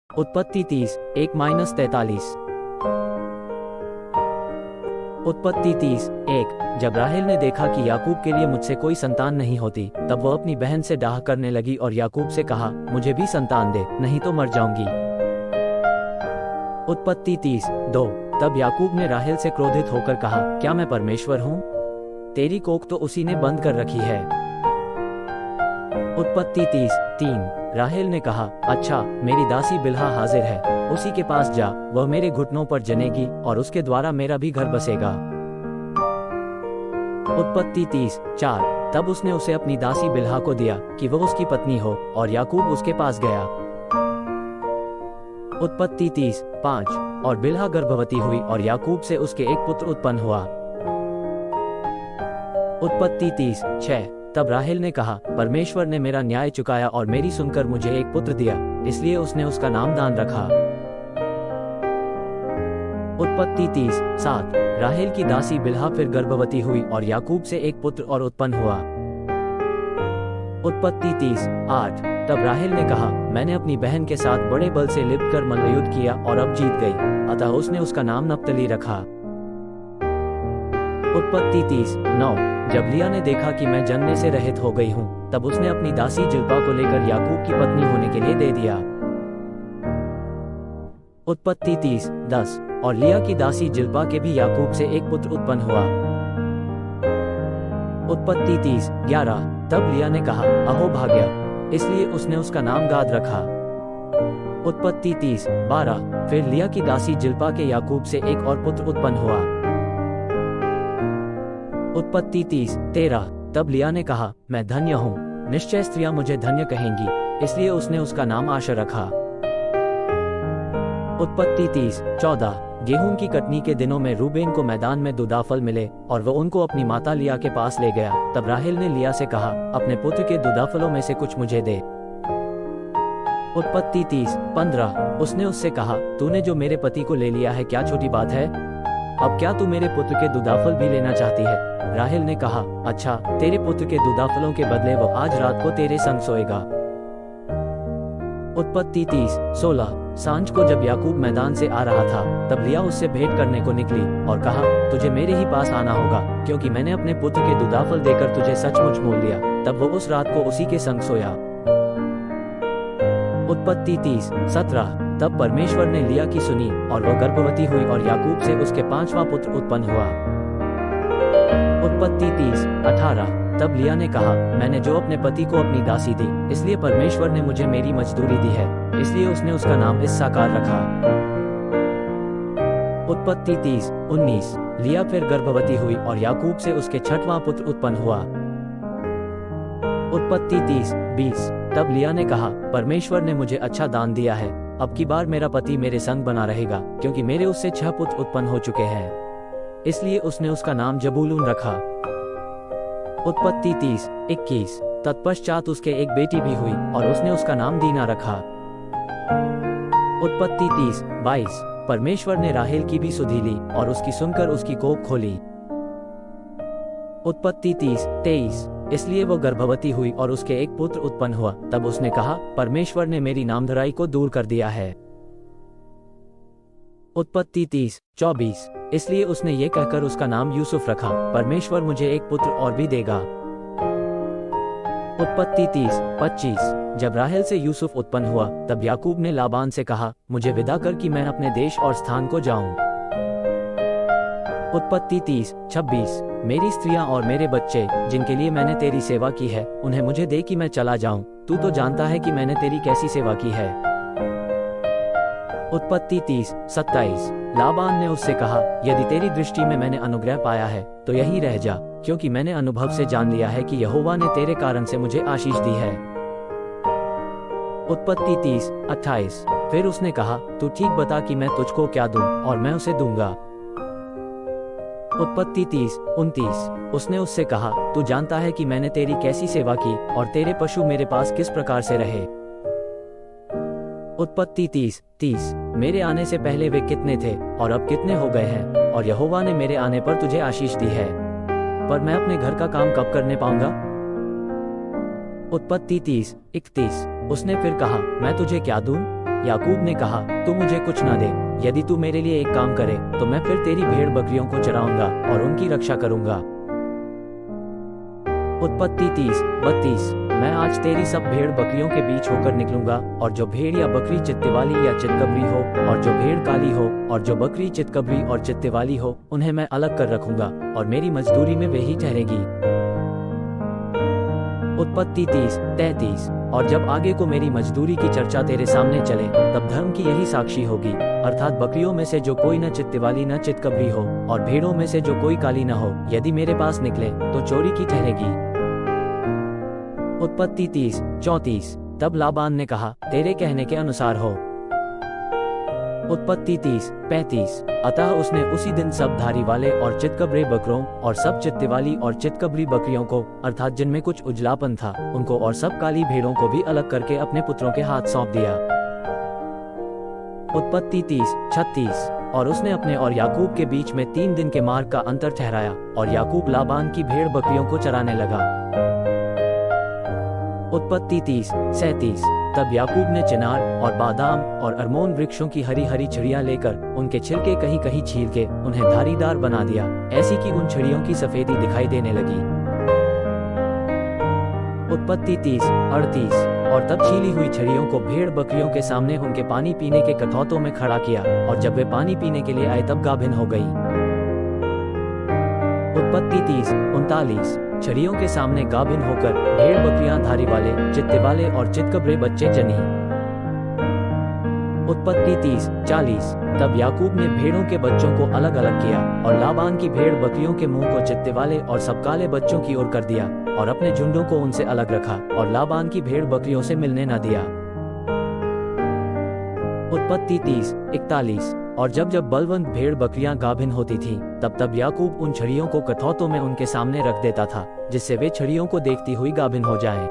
उत्पत्ति 30 1-43। उत्पत्ति 30 1। जब राहेल ने देखा कि याकूब के लिए मुझसे कोई संतान नहीं होती, तब वह अपनी बहन से डाह करने लगी और याकूब से कहा, मुझे भी संतान दे, नहीं तो मर जाऊंगी। उत्पत्ति 30 2। तब याकूब ने राहेल से क्रोधित होकर कहा, क्या मैं परमेश्वर हूँ? तेरी कोख तो उसी ने बंद कर रखी है। उत्पत्ति 30 3। राहेल ने कहा, अच्छा, मेरी दासी बिल्हा हाजिर है, उसी के पास जा, वह मेरे घुटनों पर जनेगी और उसके द्वारा मेरा भी घर बसेगा। उत्पत्ति 30 4। तब उसने उसे अपनी दासी बिल्हा को दिया कि वह उसकी पत्नी हो, और याकूब उसके पास गया। उत्पत्ति 30 5। और बिल्हा गर्भवती हुई और याकूब से उसके एक पुत्र उत्पन्न हुआ। उत्पत्ति 30 6। तब राहेल ने कहा, परमेश्वर ने मेरा न्याय चुकाया और मेरी सुनकर मुझे एक पुत्र दिया, इसलिए उसने उसका नाम दान रखा। उत्पत्ति 30 7। राहेल की दासी बिल्हा फिर गर्भवती हुई और याकूब से एक पुत्र और उत्पन्न हुआ। उत्पत्ति 30 8। तब राहेल ने कहा, मैंने अपनी बहन के साथ बड़े बल से लिपट कर मल्लयुद्ध किया और अब जीत गई, अतः उसने उसका नाम नप्तली रखा। उत्पत्ति 30 9। जब लिया ने देखा कि मैं जनने से रहित हो गई हूँ, तब उसने अपनी दासी जिल्पा को लेकर याकूब की पत्नी होने के लिए दे दिया। उत्पत्ति 30 10। और लिया की दासी जिल्पा के भी याकूब से एक पुत्र उत्पन्न हुआ। उत्पत्ति 30 11। तब लिया ने कहा, अहो भाग्य, इसलिए उसने उसका नाम गाद रखा। उत्पत्ति 30 12। फिर लिया की दासी जिल्पा के याकूब से एक और पुत्र उत्पन्न हुआ। उत्पत्ति 30 13। तब लिया ने कहा, मैं धन्य हूँ, निश्चय स्त्रियां मुझे धन्य कहेंगी, इसलिए उसने उसका नाम आशर रखा। उत्पत्ति 30 14। गेहूं की कटनी के दिनों में रूबेन को मैदान में दुदाफल मिले और वह उनको अपनी माता लिया के पास ले गया। तब राहेल ने लिया से कहा, अपने पुत्र के दुदाफलों में से कुछ मुझे दे। उत्पत्ति 30 15। उसने उससे कहा, तूने जो मेरे पति को ले लिया है क्या छोटी बात है? अब क्या तू मेरे पुत्र के दुदाफल भी लेना चाहती है? राहेल ने कहा, अच्छा, तेरे पुत्र के दुदाफलों के बदले वो आज रात को तेरे संग सोएगा। उत्पत्ति 30 16। सांझ को जब याकूब मैदान से आ रहा था, तब लिया उससे भेंट करने को निकली और कहा, तुझे मेरे ही पास आना होगा, क्योंकि मैंने अपने पुत्र के दुदाफल देकर तुझे सचमुच मोल लिया। तब वो उस रात को उसी के संग सोया। उत्पत्ति 30 17। तब परमेश्वर ने लिया की सुनी और वह गर्भवती हुई और याकूब से उसके 5वां पुत्र उत्पन्न हुआ। उत्पत्ति 30 18। तब लिया ने कहा, मैंने जो अपने पति को अपनी दासी दी, इसलिए परमेश्वर ने मुझे मेरी मजदूरी दी है, इसलिए उसने उसका नाम इस्साकार रखा। उत्पत्ति 30 19। लिया फिर गर्भवती हुई और याकूब से उसके 6वां पुत्र उत्पन्न हुआ। उत्पत्ति 30 20। तब लिया ने कहा, परमेश्वर ने मुझे अच्छा दान दिया है, अब की बार मेरा पति मेरे संग बना रहेगा, क्योंकि मेरे उससे 6 पुत्र उत्पन्न हो चुके हैं, इसलिए उसने उसका नाम जबूलून रखा। उत्पत्ति 30 21। तत्पश्चात उसके एक बेटी भी हुई और उसने उसका नाम दीना रखा। उत्पत्ति 30 22। परमेश्वर ने राहेल की भी सुधि ली और उसकी सुनकर उसकी कोख खोली। उत्पत्ति 30 23। इसलिए वो गर्भवती हुई और उसके एक पुत्र उत्पन्न हुआ। तब उसने कहा, परमेश्वर ने मेरी नामधराई को दूर कर दिया है। उत्पत्ति 30 24। इसलिए उसने ये कहकर उसका नाम यूसुफ रखा, परमेश्वर मुझे एक पुत्र और भी देगा। उत्पत्ति 30 25। जब राहेल से यूसुफ उत्पन्न हुआ, तब याकूब ने लाबान से कहा, मुझे विदा कर कि मैं अपने देश और स्थान को जाऊं। उत्पत्ति 30 26। मेरी स्त्रियां और मेरे बच्चे, जिनके लिए मैंने तेरी सेवा की है, उन्हें मुझे दे कि मैं चला जाऊं, तू तो जानता है कि मैंने तेरी कैसी सेवा की है। उत्पत्ति 30 27। लाबान ने उससे कहा, यदि तेरी दृष्टि में मैंने अनुग्रह पाया है, तो यहीं रह जा, क्योंकि मैंने अनुभव से जान लिया है कि यहोवा ने तेरे कारण से मुझे आशीष दी है। उत्पत्ति 30 28। फिर उसने कहा, तू ठीक बता कि मैं तुझको क्या दूं, और मैं उसे दूंगा। उत्पत्ति 30 29। उसने उससे कहा, तू जानता है कि मैंने तेरी कैसी सेवा की और तेरे पशु मेरे पास किस प्रकार से रहे। उत्पत्ति 30 मेरे आने से पहले वे कितने थे और अब कितने हो गए हैं, और यहोवा ने मेरे आने पर तुझे आशीष दी है, पर मैं अपने घर का काम कब करने पाऊंगा। उत्पत्ति 30 31। उसने फिर कहा, मैं तुझे क्या दूं? याकूब ने कहा, तू मुझे कुछ ना दे, यदि तू मेरे लिए एक काम करे तो मैं फिर तेरी भेड़ बकरियों को चराऊंगा और उनकी रक्षा करूंगा। उत्पत्ति 30:32। मैं आज तेरी सब भेड़ बकरियों के बीच होकर निकलूंगा, और जो भेड़ या बकरी चित्ते वाली या चितकबरी हो, और जो भेड़ काली हो, और जो बकरी चितकबरी और चित्ते वाली हो, उन्हें मैं अलग कर रखूंगा, और मेरी मजदूरी में वही ठहरेगी। उत्पत्ति 30:33। और जब आगे को मेरी मजदूरी की चर्चा तेरे सामने चले, तब धर्म की यही साक्षी होगी, अर्थात बकरियों में से जो कोई न चित्ते वाली न चितकबरी हो, और भेड़ों में से जो कोई काली न हो, यदि मेरे पास निकले तो चोरी की ठहरेगी। उत्पत्ति 30:34। तब लाबान ने कहा, तेरे कहने के अनुसार हो। उत्पत्ति 30:35। अतः उसने उसी दिन सब धारी वाले और चितकबरे बकरों और सब चित्ते वाली और चितकबरी बकरियों को, अर्थात जिनमें कुछ उजलापन था, उनको और सब काली भेड़ों को भी अलग करके अपने पुत्रों के हाथ सौंप दिया। उत्पत्ति 30:36। और उसने अपने और याकूब के बीच में 3 दिन के मार्ग का अंतर ठहराया, और याकूब लाबान की भेड़ बकरियों को चराने लगा। उत्पत्ति 30:37। तब याकूब ने चिनार और बादाम और अरमोन वृक्षों की हरी हरी छड़ियां लेकर उनके छिलके कहीं कहीं छील के उन्हें धारीदार बना दिया, ऐसी कि उन छड़ियों की सफेदी दिखाई देने लगी। उत्पत्ति 30:38। और तब छीली हुई छड़ियों को भेड़ बकरियों के सामने उनके पानी पीने के कठौतों में खड़ा किया, और जब वे पानी पीने के लिए आए तब गाभिन हो गई। उत्पत्ति 30:39। छड़ियों के सामने गाभिन होकर भेड़ बकरियां धारी वाले, चित्ते वाले और चितकबरे बच्चे जनी। उत्पत्ति 30:40। तब याकूब ने भेड़ों के बच्चों को अलग अलग किया, और लाबान की भेड़ बकरियों के मुंह को चित्ते वाले और सब काले बच्चों की ओर कर दिया, और अपने झुंडों को उनसे अलग रखा, और लाबान की भेड़ बकरियों से मिलने न दिया। उत्पत्ति 30:41। और जब जब बलवंत भेड़ बकरियां गाभिन होती थीं, तब तब याकूब उन छड़ियों को कठौतों में उनके सामने रख देता था, जिससे वे छड़ियों को देखती हुई गाभिन हो जाएं।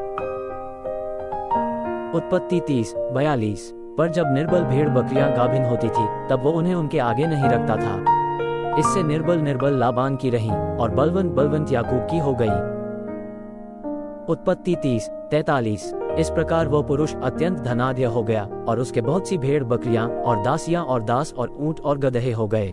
उत्पत्ति 30:42। पर जब निर्बल भेड़ बकरियां गाभिन होती थी, तब वो उन्हें उनके आगे नहीं रखता था। इससे निर्बल निर्बल लाबान की रहीं, और बलवंत बलवंत याकूब की हो गई। उत्पत्ति 30:43। इस प्रकार वो पुरुष अत्यंत धनाढ्य हो गया, और उसके बहुत सी भेड़ बकरियां और दासियां और दास और ऊंट और गदहे हो गए।